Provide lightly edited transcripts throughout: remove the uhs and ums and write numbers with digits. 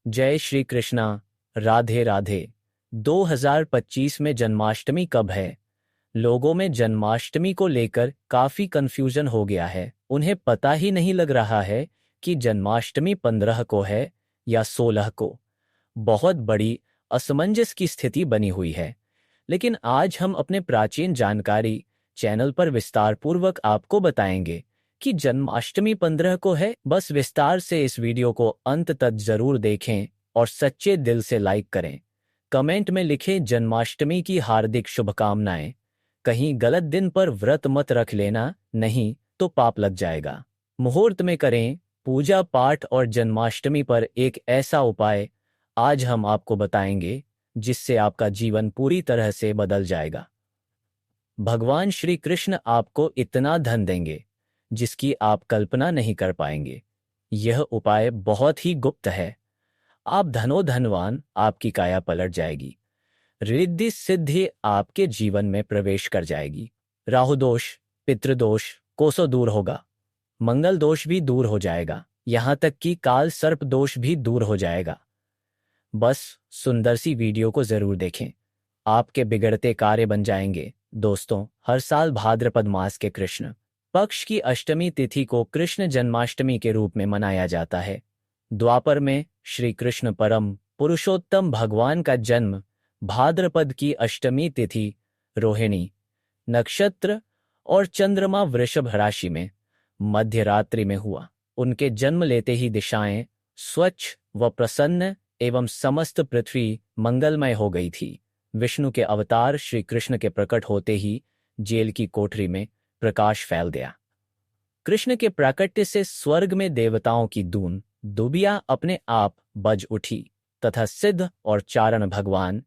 जय श्री कृष्णा। राधे राधे। 2025 में जन्माष्टमी कब है? लोगों में जन्माष्टमी को लेकर काफी कंफ्यूजन हो गया है। उन्हें पता ही नहीं लग रहा है कि जन्माष्टमी 15 को है या 16 को। बहुत बड़ी असमंजस की स्थिति बनी हुई है। लेकिन आज हम अपने प्राचीन जानकारी चैनल पर विस्तारपूर्वक आपको बताएंगे कि जन्माष्टमी 15 को है। बस विस्तार से इस वीडियो को अंत तक जरूर देखें और सच्चे दिल से लाइक करें। कमेंट में लिखें जन्माष्टमी की हार्दिक शुभकामनाएं। कहीं गलत दिन पर व्रत मत रख लेना, नहीं तो पाप लग जाएगा। मुहूर्त में करें पूजा पाठ और जन्माष्टमी पर एक ऐसा उपाय आज हम आपको बताएंगे जिससे आपका जीवन पूरी तरह से बदल जाएगा। भगवान श्री कृष्ण आपको इतना धन देंगे जिसकी आप कल्पना नहीं कर पाएंगे। यह उपाय बहुत ही गुप्त है। आप धनवान, आपकी काया पलट जाएगी। रिद्धि सिद्धि आपके जीवन में प्रवेश कर जाएगी। राहु दोष, पितृदोष कोसों दूर होगा। मंगल दोष भी दूर हो जाएगा। यहां तक कि काल सर्प दोष भी दूर हो जाएगा। बस सुंदर सी वीडियो को जरूर देखें, आपके बिगड़ते कार्य बन जाएंगे। दोस्तों, हर साल भाद्रपद मास के कृष्ण पक्ष की अष्टमी तिथि को कृष्ण जन्माष्टमी के रूप में मनाया जाता है। द्वापर में श्री कृष्ण परम पुरुषोत्तम भगवान का जन्म भाद्रपद की अष्टमी तिथि रोहिणी नक्षत्र और चंद्रमा वृषभ राशि में मध्य रात्रि में हुआ। उनके जन्म लेते ही दिशाएं स्वच्छ व प्रसन्न एवं समस्त पृथ्वी मंगलमय हो गई थी। विष्णु के अवतार श्री कृष्ण के प्रकट होते ही जेल की कोठरी में प्रकाश फैल गया। कृष्ण के प्राकट्य से स्वर्ग में देवताओं की दून दुबिया अपने आप बज उठी तथा सिद्ध और चारण भगवान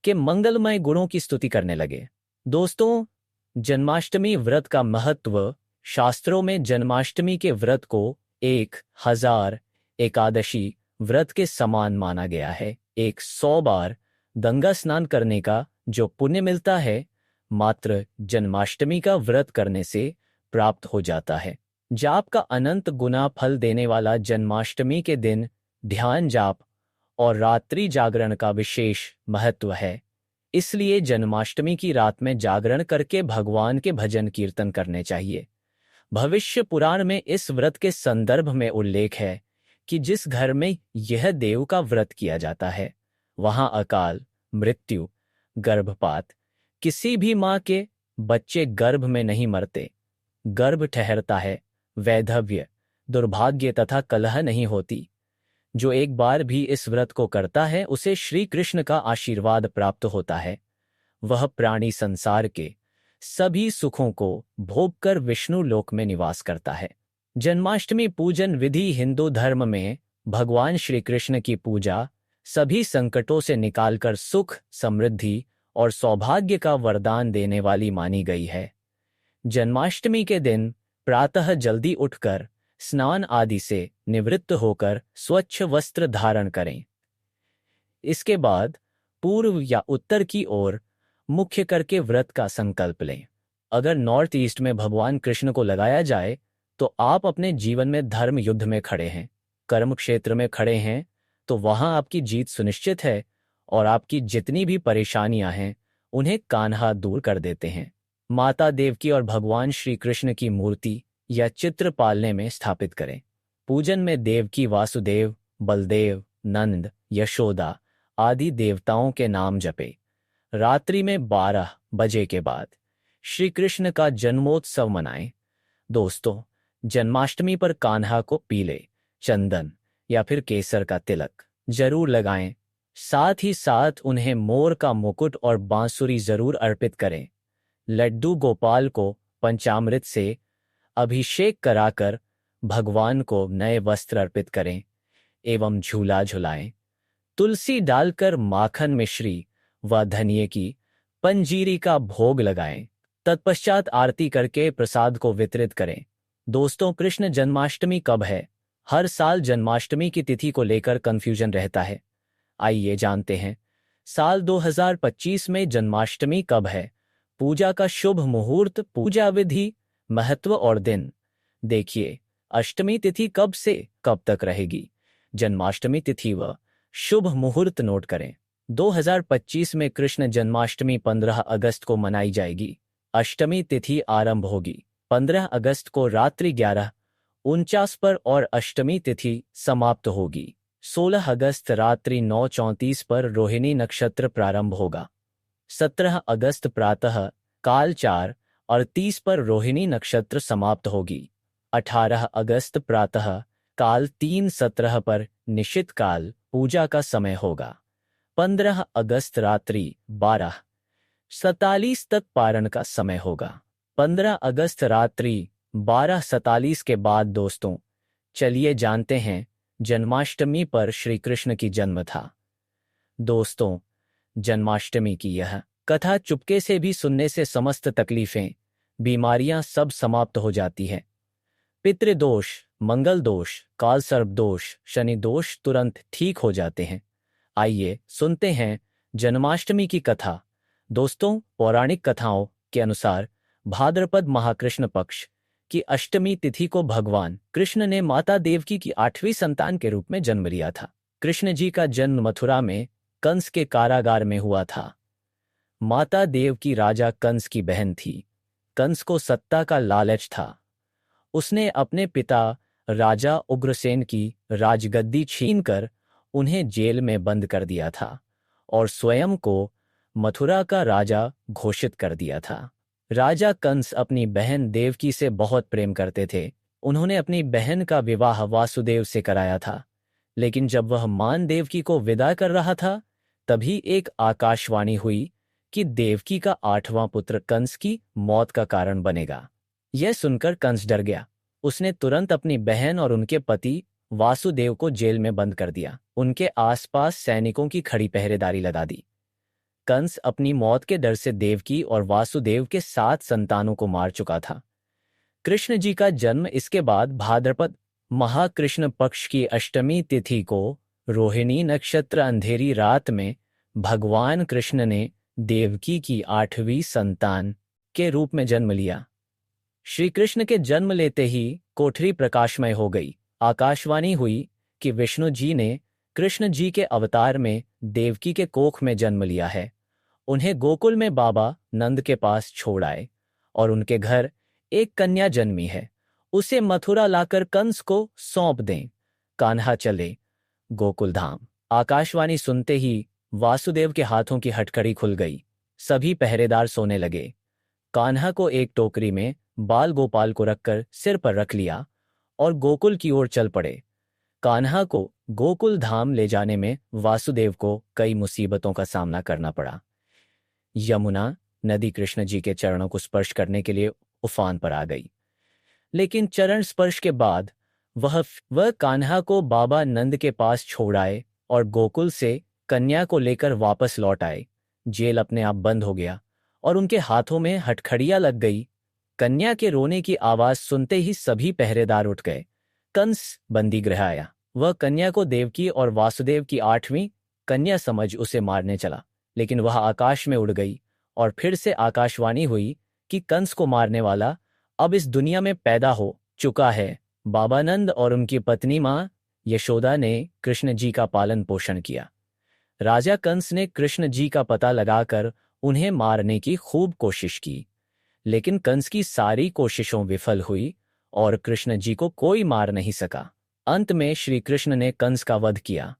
के मंगलमय गुणों की स्तुति करने लगे। दोस्तों, जन्माष्टमी व्रत का महत्व। शास्त्रों में जन्माष्टमी के व्रत को 1000 एकादशी व्रत के समान माना गया है। 100 बार गंगा स्नान करने का जो पुण्य मिलता है, मात्र जन्माष्टमी का व्रत करने से प्राप्त हो जाता है। जाप का अनंत गुना फल देने वाला जन्माष्टमी के दिन ध्यान जाप और रात्रि जागरण का विशेष महत्व है। इसलिए जन्माष्टमी की रात में जागरण करके भगवान के भजन कीर्तन करने चाहिए। भविष्य पुराण में इस व्रत के संदर्भ में उल्लेख है कि जिस घर में यह देव का व्रत किया जाता है, वहां अकाल मृत्यु, गर्भपात, किसी भी मां के बच्चे गर्भ में नहीं मरते, गर्भ ठहरता है, वैधव्य, दुर्भाग्य तथा कलह नहीं होती। जो एक बार भी इस व्रत को करता है उसे श्री कृष्ण का आशीर्वाद प्राप्त होता है। वह प्राणी संसार के सभी सुखों को भोगकर विष्णु लोक में निवास करता है। जन्माष्टमी पूजन विधि हिंदू धर्म में भगवान श्री कृष्ण की पूजा सभी संकटों से निकालकर सुख, समृद्धि और सौभाग्य का वरदान देने वाली मानी गई है। जन्माष्टमी के दिन प्रातः जल्दी उठकर स्नान आदि से निवृत्त होकर स्वच्छ वस्त्र धारण करें। इसके बाद पूर्व या उत्तर की ओर मुख्य करके व्रत का संकल्प लें। अगर नॉर्थ ईस्ट में भगवान कृष्ण को लगाया जाए तो आप अपने जीवन में धर्म युद्ध में खड़े हैं, कर्म क्षेत्र में खड़े हैं, तो वहां आपकी जीत सुनिश्चित है और आपकी जितनी भी परेशानियां हैं उन्हें कान्हा दूर कर देते हैं। माता देवकी और भगवान श्री कृष्ण की मूर्ति या चित्र पालने में स्थापित करें। पूजन में देवकी वासुदेव, बलदेव, नंद, यशोदा आदि देवताओं के नाम जपे। रात्रि में 12 बजे के बाद श्री कृष्ण का जन्मोत्सव मनाएं। दोस्तों, जन्माष्टमी पर कान्हा को पीले चंदन या फिर केसर का तिलक जरूर लगाएं। साथ ही साथ उन्हें मोर का मुकुट और बांसुरी जरूर अर्पित करें। लड्डू गोपाल को पंचामृत से अभिषेक कराकर भगवान को नए वस्त्र अर्पित करें एवं झूला झुलाएं। तुलसी डालकर माखन मिश्री व धनिये की पंजीरी का भोग लगाएं। तत्पश्चात आरती करके प्रसाद को वितरित करें। दोस्तों, कृष्ण जन्माष्टमी कब है? हर साल जन्माष्टमी की तिथि को लेकर कंफ्यूजन रहता है। आइए जानते हैं, साल 2025 में जन्माष्टमी कब है? पूजा का शुभ मुहूर्त, पूजा विधि, महत्व और दिन। देखिए, अष्टमी तिथि कब से कब तक रहेगी? जन्माष्टमी तिथि व शुभ मुहूर्त नोट करें। 2025 में कृष्ण जन्माष्टमी 15 अगस्त को मनाई जाएगी। अष्टमी तिथि आरंभ होगी 15 अगस्त को रात्रि 11:49 पर और अष्टमी तिथि समाप्त होगी 16 अगस्त रात्रि 9:34 पर। रोहिणी नक्षत्र प्रारंभ होगा 17 अगस्त प्रातः काल 4:38 पर। रोहिणी नक्षत्र समाप्त होगी 18 अगस्त प्रातः काल 3:17 पर। निश्चित काल पूजा का समय होगा 15 अगस्त रात्रि 12:47 तक। पारण का समय होगा 15 अगस्त रात्रि 12:47 के बाद। दोस्तों, चलिए जानते हैं जन्माष्टमी पर श्री कृष्ण की जन्म था। दोस्तों, जन्माष्टमी की यह कथा चुपके से भी सुनने से समस्त तकलीफें, बीमारियां सब समाप्त हो जाती हैं। पितृदोष, मंगल दोष, काल सर्प दोष, शनि दोष तुरंत ठीक हो जाते हैं। आइए सुनते हैं जन्माष्टमी की कथा। दोस्तों, पौराणिक कथाओं के अनुसार भाद्रपद महाकृष्ण पक्ष की अष्टमी तिथि को भगवान कृष्ण ने माता देवकी की 8वीं संतान के रूप में जन्म लिया था। कृष्ण जी का जन्म मथुरा में कंस के कारागार में हुआ था। माता देवकी राजा कंस की बहन थी। कंस को सत्ता का लालच था। उसने अपने पिता राजा उग्रसेन की राजगद्दी छीनकर उन्हें जेल में बंद कर दिया था और स्वयं को मथुरा का राजा घोषित कर दिया था। राजा कंस अपनी बहन देवकी से बहुत प्रेम करते थे। उन्होंने अपनी बहन का विवाह वासुदेव से कराया था। लेकिन जब वह मान देवकी को विदा कर रहा था, तभी एक आकाशवाणी हुई कि देवकी का 8वां पुत्र कंस की मौत का कारण बनेगा। यह सुनकर कंस डर गया। उसने तुरंत अपनी बहन और उनके पति वासुदेव को जेल में बंद कर दिया। उनके आसपास सैनिकों की खड़ी पहरेदारी लगा दी। कंस अपनी मौत के डर से देवकी और वासुदेव के 7 संतानों को मार चुका था। कृष्ण जी का जन्म इसके बाद भाद्रपद महाकृष्ण पक्ष की अष्टमी तिथि को रोहिणी नक्षत्र अंधेरी रात में भगवान कृष्ण ने देवकी की 8वीं संतान के रूप में जन्म लिया। श्री कृष्ण के जन्म लेते ही कोठरी प्रकाशमय हो गई। आकाशवाणी हुई कि विष्णु जी ने कृष्ण जी के अवतार में देवकी के कोख में जन्म लिया है। उन्हें गोकुल में बाबा नंद के पास छोड़ आए और उनके घर एक कन्या जन्मी है। उसे मथुरा लाकर कंस को सौंप दें। कान्हा चले गोकुल धाम। आकाशवाणी सुनते ही वासुदेव के हाथों की हथकड़ी खुल गई। सभी पहरेदार सोने लगे। कान्हा को एक टोकरी में बाल गोपाल को रखकर सिर पर रख लिया और गोकुल की ओर चल पड़े। कान्हा को गोकुल धाम ले जाने में वासुदेव को कई मुसीबतों का सामना करना पड़ा। यमुना नदी कृष्ण जी के चरणों को स्पर्श करने के लिए उफान पर आ गई, लेकिन चरण स्पर्श के बाद वह कान्हा को बाबा नंद के पास छोड़ आए और गोकुल से कन्या को लेकर वापस लौट आए। जेल अपने आप बंद हो गया और उनके हाथों में हथकड़ियां लग गई। कन्या के रोने की आवाज सुनते ही सभी पहरेदार उठ गए। कंस बंदी गृह आया। वह कन्या को देवकी और वासुदेव की 8वीं कन्या समझ उसे मारने चला, लेकिन वह आकाश में उड़ गई और फिर से आकाशवाणी हुई कि कंस को मारने वाला अब इस दुनिया में पैदा हो चुका है। बाबानंद और उनकी पत्नी मां यशोदा ने कृष्ण जी का पालन पोषण किया। राजा कंस ने कृष्ण जी का पता लगाकर उन्हें मारने की खूब कोशिश की, लेकिन कंस की सारी कोशिशों विफल हुई और कृष्ण जी को कोई मार नहीं सका। अंत में श्री कृष्ण ने कंस का वध किया।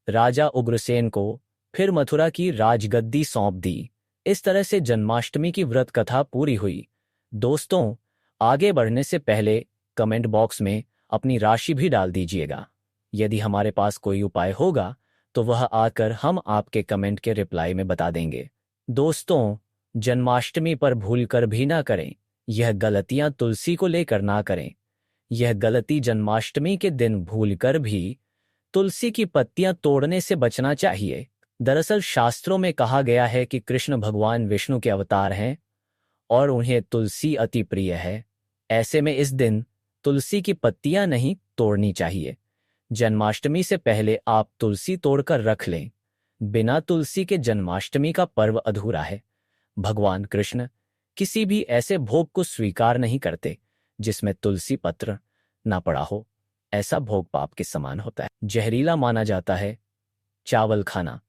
राजा उग्रसेन को फिर मथुरा की राजगद्दी सौंप दी। इस तरह से जन्माष्टमी की व्रत कथा पूरी हुई। दोस्तों, आगे बढ़ने से पहले कमेंट बॉक्स में अपनी राशि भी डाल दीजिएगा। यदि हमारे पास कोई उपाय होगा तो वह आकर हम आपके कमेंट के रिप्लाई में बता देंगे। दोस्तों, जन्माष्टमी पर भूलकर भी ना करें। यह गलतियां तुलसी को लेकर ना करें। यह गलती जन्माष्टमी के दिन भूलकर भी तुलसी की पत्तियां तोड़ने से बचना चाहिए। दरअसल शास्त्रों में कहा गया है कि कृष्ण भगवान विष्णु के अवतार हैं और उन्हें तुलसी अति प्रिय है। ऐसे में इस दिन तुलसी की पत्तियां नहीं तोड़नी चाहिए। जन्माष्टमी से पहले आप तुलसी तोड़कर रख लें। बिना तुलसी के जन्माष्टमी का पर्व अधूरा है। भगवान कृष्ण किसी भी ऐसे भोग को स्वीकार नहीं करते जिसमें तुलसी पत्र ना पड़ा हो। ऐसा भोग पाप के समान होता है, जहरीला माना जाता है। चावल खाना।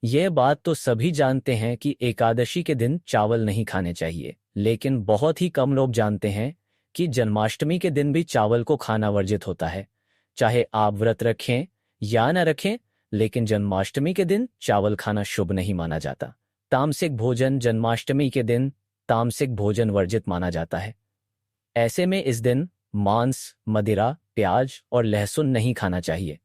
यह बात तो सभी जानते हैं कि एकादशी के दिन चावल नहीं खाने चाहिए, लेकिन बहुत ही कम लोग जानते हैं कि जन्माष्टमी के दिन भी चावल को खाना वर्जित होता है। चाहे आप व्रत रखें या न रखें, लेकिन जन्माष्टमी के दिन चावल खाना शुभ नहीं माना जाता। तामसिक भोजन जन्माष्टमी के दिन तामसिक भोजन वर्जित माना जाता है। ऐसे में इस दिन मांस, मदिरा, प्याज और लहसुन नहीं खाना चाहिए।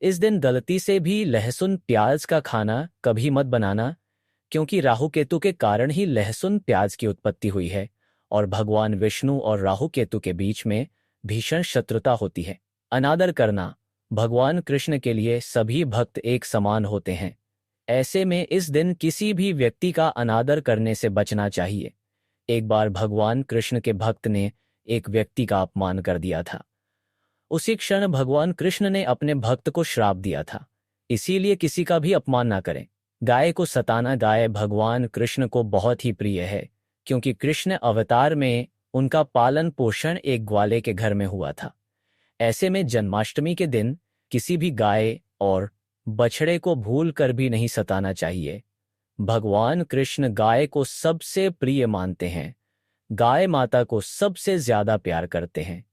इस दिन गलती से भी लहसुन प्याज का खाना कभी मत बनाना, क्योंकि राहु केतु के कारण ही लहसुन प्याज की उत्पत्ति हुई है और भगवान विष्णु और राहु केतु के बीच में भीषण शत्रुता होती है। अनादर करना, भगवान कृष्ण के लिए सभी भक्त एक समान होते हैं। ऐसे में इस दिन किसी भी व्यक्ति का अनादर करने से बचना चाहिए। एक बार भगवान कृष्ण के भक्त ने एक व्यक्ति का अपमान कर दिया था। उसी क्षण भगवान कृष्ण ने अपने भक्त को श्राप दिया था, इसीलिए किसी का भी अपमान ना करें। गाय को सताना, गाय भगवान कृष्ण को बहुत ही प्रिय है, क्योंकि कृष्ण अवतार में उनका पालन पोषण एक ग्वाले के घर में हुआ था। ऐसे में जन्माष्टमी के दिन किसी भी गाय और बछड़े को भूल कर भी नहीं सताना चाहिए। भगवान कृष्ण गाय को सबसे प्रिय मानते हैं, गाय माता को सबसे ज्यादा प्यार करते हैं,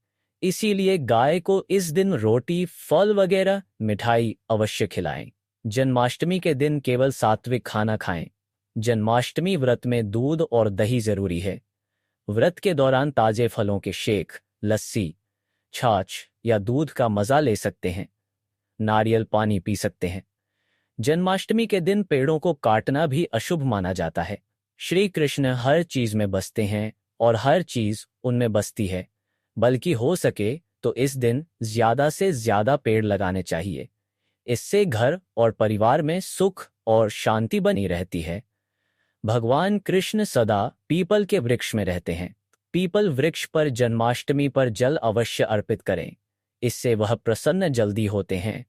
इसीलिए गाय को इस दिन रोटी, फल वगैरह मिठाई अवश्य खिलाएं। जन्माष्टमी के दिन केवल सात्विक खाना खाएं। जन्माष्टमी व्रत में दूध और दही जरूरी है। व्रत के दौरान ताजे फलों के शेक, लस्सी, छाछ या दूध का मजा ले सकते हैं। नारियल पानी पी सकते हैं। जन्माष्टमी के दिन पेड़ों को काटना भी अशुभ माना जाता है। श्री कृष्ण हर चीज में बसते हैं और हर चीज उनमें बसती है, बल्कि हो सके तो इस दिन ज्यादा से ज्यादा पेड़ लगाने चाहिए। इससे घर और परिवार में सुख और शांति बनी रहती है। भगवान कृष्ण सदा पीपल के वृक्ष में रहते हैं। पीपल वृक्ष पर जन्माष्टमी पर जल अवश्य अर्पित करें, इससे वह प्रसन्न जल्दी होते हैं।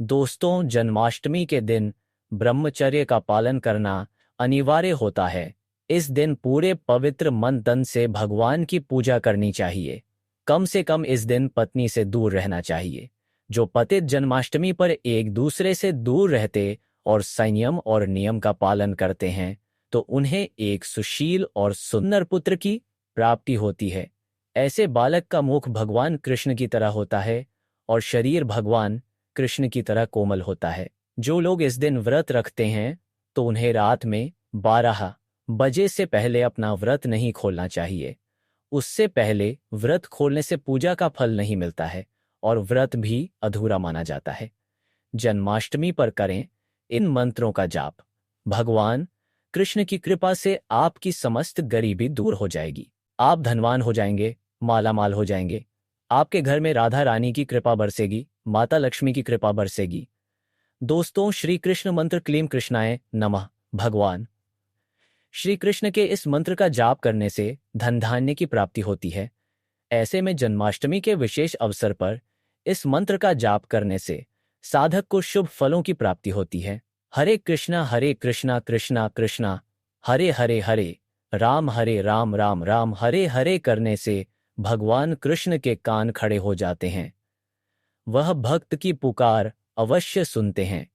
दोस्तों, जन्माष्टमी के दिन ब्रह्मचर्य का पालन करना अनिवार्य होता है। इस दिन पूरे पवित्र मन तन से भगवान की पूजा करनी चाहिए। कम से कम इस दिन पत्नी से दूर रहना चाहिए। जो पति जन्माष्टमी पर एक दूसरे से दूर रहते और संयम और नियम का पालन करते हैं, तो उन्हें एक सुशील और सुंदर पुत्र की प्राप्ति होती है। ऐसे बालक का मुख भगवान कृष्ण की तरह होता है और शरीर भगवान कृष्ण की तरह कोमल होता है। जो लोग इस दिन व्रत रखते हैं, तो उन्हें रात में 12 बजे से पहले अपना व्रत नहीं खोलना चाहिए। उससे पहले व्रत खोलने से पूजा का फल नहीं मिलता है और व्रत भी अधूरा माना जाता है। जन्माष्टमी पर करें इन मंत्रों का जाप। भगवान कृष्ण की कृपा से आपकी समस्त गरीबी दूर हो जाएगी। आप धनवान हो जाएंगे, मालामाल हो जाएंगे। आपके घर में राधा रानी की कृपा बरसेगी, माता लक्ष्मी की कृपा बरसेगी। दोस्तों, श्री कृष्ण मंत्र क्लीम कृष्णाय नमः। भगवान श्री कृष्ण के इस मंत्र का जाप करने से धन धान्य की प्राप्ति होती है। ऐसे में जन्माष्टमी के विशेष अवसर पर इस मंत्र का जाप करने से साधक को शुभ फलों की प्राप्ति होती है। हरे कृष्णा कृष्णा कृष्णा हरे हरे राम राम हरे हरे करने से भगवान कृष्ण के कान खड़े हो जाते हैं। वह भक्त की पुकार अवश्य सुनते हैं।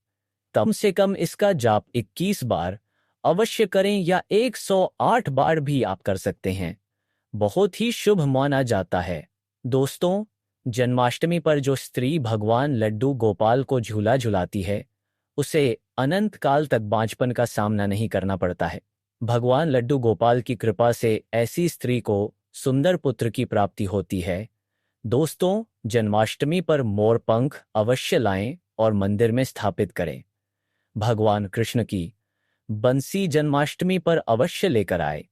कम से कम इसका जाप 21 बार अवश्य करें या 108 बार भी आप कर सकते हैं। बहुत ही शुभ माना जाता है। दोस्तों, जन्माष्टमी पर जो स्त्री भगवान लड्डू गोपाल को झूला झुलाती है, उसे अनंत काल तक बांझपन का सामना नहीं करना पड़ता है। भगवान लड्डू गोपाल की कृपा से ऐसी स्त्री को सुंदर पुत्र की प्राप्ति होती है। दोस्तों, जन्माष्टमी पर मोर पंख अवश्य लाएं और मंदिर में स्थापित करें। भगवान कृष्ण की बंसी जन्माष्टमी पर अवश्य लेकर आए।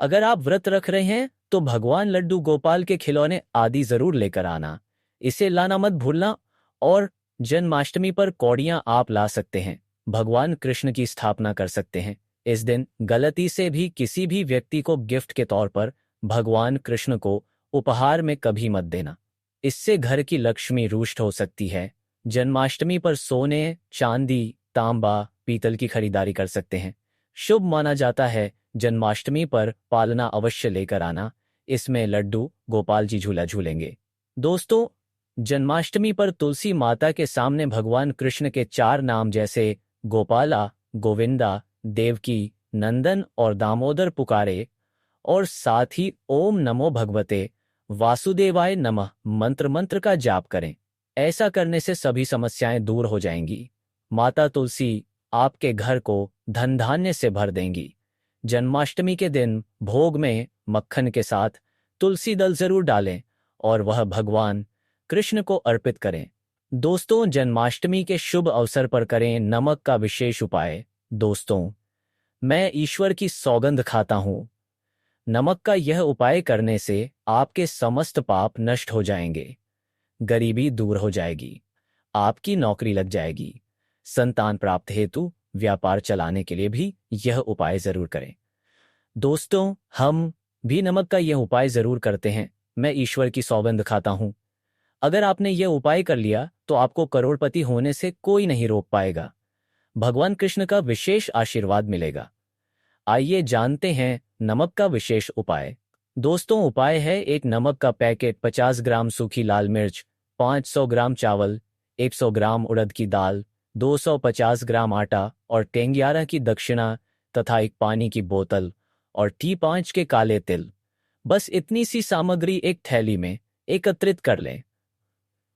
अगर आप व्रत रख रहे हैं तो भगवान लड्डू गोपाल के खिलौने आदि जरूर लेकर आना, इसे लाना मत भूलना। और जन्माष्टमी पर कौड़ियां आप ला सकते हैं, भगवान कृष्ण की स्थापना कर सकते हैं। इस दिन गलती से भी किसी भी व्यक्ति को गिफ्ट के तौर पर भगवान कृष्ण को उपहार में कभी मत देना, इससे घर की लक्ष्मी रुष्ट हो सकती है। जन्माष्टमी पर सोने, चांदी, तांबा, पीतल की खरीदारी कर सकते हैं। शुभ माना जाता है जन्माष्टमी पर पालना अवश्य लेकर आना, इसमें लड्डू गोपाल जी झूला झूलेंगे। दोस्तों, जन्माष्टमी पर तुलसी माता के सामने भगवान कृष्ण के 4 नाम जैसे गोपाला, गोविंदा, देवकी, नंदन और दामोदर पुकारे और साथ ही ओम नमो भगवते वासुदेवाय नमः मंत्र का जाप करें। ऐसा करने से सभी समस्याएं दूर हो जाएंगी। माता तुलसी आपके घर को धन धान्य से भर देंगी। जन्माष्टमी के दिन भोग में मक्खन के साथ तुलसी दल जरूर डालें और वह भगवान कृष्ण को अर्पित करें। दोस्तों, जन्माष्टमी के शुभ अवसर पर करें नमक का विशेष उपाय। दोस्तों, मैं ईश्वर की सौगंध खाता हूँ। नमक का यह उपाय करने से आपके समस्त पाप नष्ट हो जाएंगे, गरीबी दूर हो जाएगी, आपकी नौकरी लग जाएगी, संतान प्राप्त हेतु व्यापार चलाने के लिए भी यह उपाय जरूर करें। दोस्तों, हम भी नमक का यह उपाय जरूर करते हैं। मैं ईश्वर की सौगंध खाता हूं। अगर आपने यह उपाय कर लिया तो आपको करोड़पति होने से कोई नहीं रोक पाएगा। भगवान कृष्ण का विशेष आशीर्वाद मिलेगा। आइए जानते हैं नमक का विशेष उपाय। दोस्तों, उपाय है: एक नमक का पैकेट, 50 ग्राम सूखी लाल मिर्च, 500 ग्राम चावल, 100 ग्राम उड़द की दाल, 250 ग्राम आटा और टेंग्यारा की दक्षिणा तथा एक पानी की बोतल और T5 के काले तिल। बस इतनी सी सामग्री एक थैली में एकत्रित कर लें।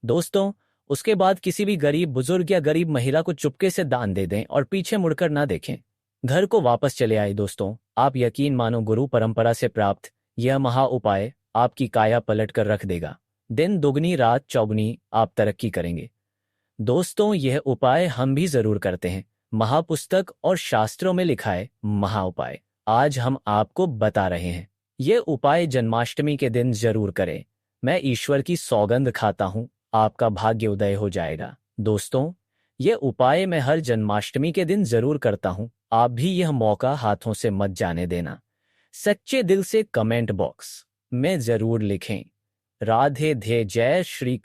दोस्तों, उसके बाद किसी भी गरीब बुजुर्ग या गरीब महिला को चुपके से दान दे दें और पीछे मुड़कर ना देखें। घर को वापस चले आए। दोस्तों, आप यकीन मानो, गुरु परंपरा से प्राप्त यह महा उपाय आपकी काया पलट कर रख देगा। दिन दुगनी रात चौगुनी आप तरक्की करेंगे। दोस्तों, यह उपाय हम भी जरूर करते हैं। महापुस्तक और शास्त्रों में लिखा है महा उपाय। आज हम आपको बता रहे हैं। यह उपाय जन्माष्टमी के दिन जरूर करें। मैं ईश्वर की सौगंध खाता हूं, आपका भाग्य उदय हो जाएगा। दोस्तों, यह उपाय मैं हर जन्माष्टमी के दिन जरूर करता हूं। आप भी यह मौका हाथों से मत जाने देना। सच्चे दिल से कमेंट बॉक्स में जरूर लिखें राधे धे। जय श्री